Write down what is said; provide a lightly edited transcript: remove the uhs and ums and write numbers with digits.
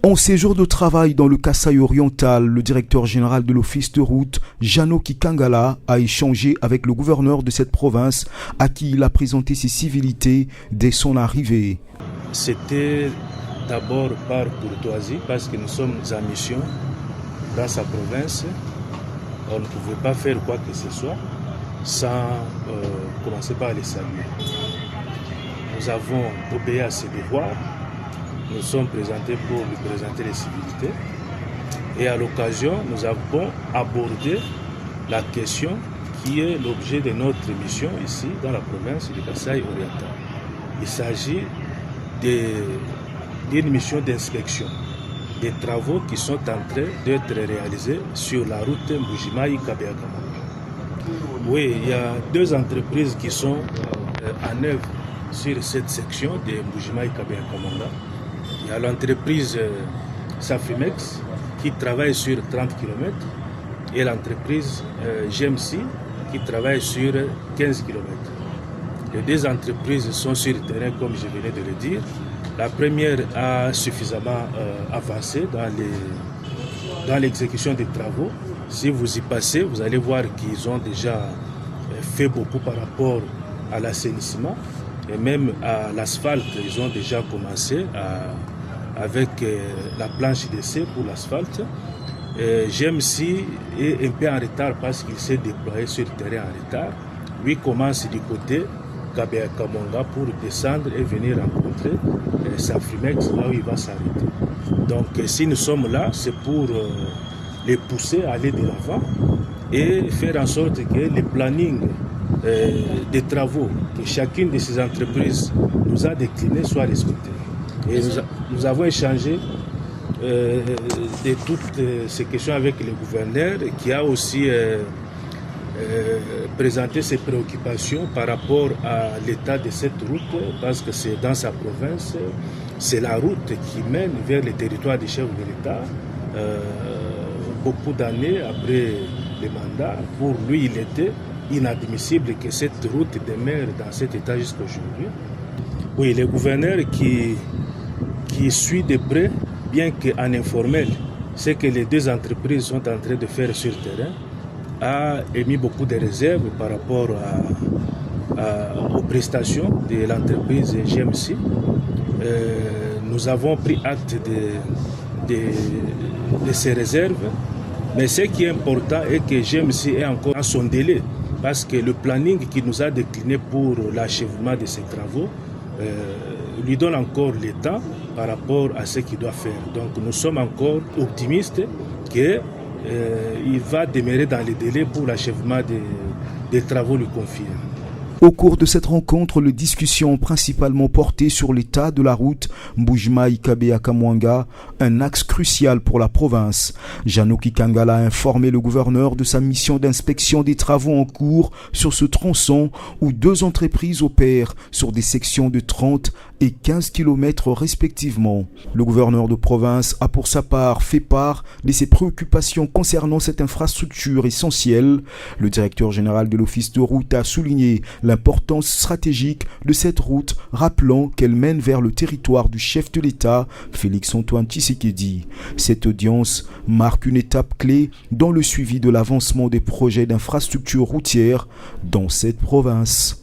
En séjour de travail dans le Kasaï oriental, le directeur général de l'office de route, Janoki Kangala, a échangé avec le gouverneur de cette province à qui il a présenté ses civilités dès son arrivée. C'était d'abord par courtoisie parce que nous sommes en mission dans sa province. On ne pouvait pas faire quoi que ce soit sans commencer par les saluer. Nous avons obéi à ses devoirs. Nous sommes présentés pour lui présenter les civilités. Et à l'occasion, nous avons abordé la question qui est l'objet de notre mission ici dans la province du Kasaï oriental. Il s'agit d'une mission d'inspection des travaux qui sont en train d'être réalisés sur la route Mbujimayi-Kabea-Kamanga. Oui, il y a deux entreprises qui sont en œuvre sur cette section de Mbujimayi-Kabea-Kamanga. Il y a l'entreprise Safimex qui travaille sur 30 km et l'entreprise GMC qui travaille sur 15 km. Les deux entreprises sont sur le terrain comme je venais de le dire. La première a suffisamment avancé dans l'exécution des travaux. Si vous y passez, vous allez voir qu'ils ont déjà fait beaucoup par rapport à l'assainissement et même à l'asphalte. Ils ont déjà commencé avec la planche d'essai pour l'asphalte. GMC est un peu en retard parce qu'il s'est déployé sur le terrain en retard. Lui commence du côté Kabea-Kamanga pour descendre et venir rencontrer Safimex là où il va s'arrêter. Donc si nous sommes là, c'est pour les pousser à aller de l'avant et faire en sorte que le planning des travaux que chacune de ces entreprises nous a décliné soit respecté. Et nous avons échangé de toutes ces questions avec le gouverneur qui a aussi présenté ses préoccupations par rapport à l'état de cette route parce que c'est dans sa province, c'est la route qui mène vers le territoire du chef de l'État. Beaucoup d'années après le mandat, pour lui il était inadmissible que cette route demeure dans cet état jusqu'à aujourd'hui. Oui, le gouverneur qui suit de près, bien qu'en informel, ce que les deux entreprises sont en train de faire sur le terrain, a émis beaucoup de réserves par rapport aux prestations de l'entreprise GMC. Nous avons pris acte de ces réserves, mais ce qui est important est que GMC est encore dans son délai, parce que le planning qui nous a décliné pour l'achèvement de ces travaux lui donne encore le temps par rapport à ce qu'il doit faire. Donc nous sommes encore optimistes qu'il va demeurer dans les délais pour l'achèvement des travaux lui confiés. Au cours de cette rencontre, les discussions ont principalement porté sur l'état de la route Mbujimayi-Kabea-Kamanga, un axe crucial pour la province. Janoki Kangala a informé le gouverneur de sa mission d'inspection des travaux en cours sur ce tronçon où deux entreprises opèrent sur des sections de 30 et 15 km respectivement. Le gouverneur de province a pour sa part fait part de ses préoccupations concernant cette infrastructure essentielle. Le directeur général de l'office de route a souligné l'importance stratégique de cette route, rappelant qu'elle mène vers le territoire du chef de l'État, Félix-Antoine Tshisekedi. Cette audience marque une étape clé dans le suivi de l'avancement des projets d'infrastructures routières dans cette province.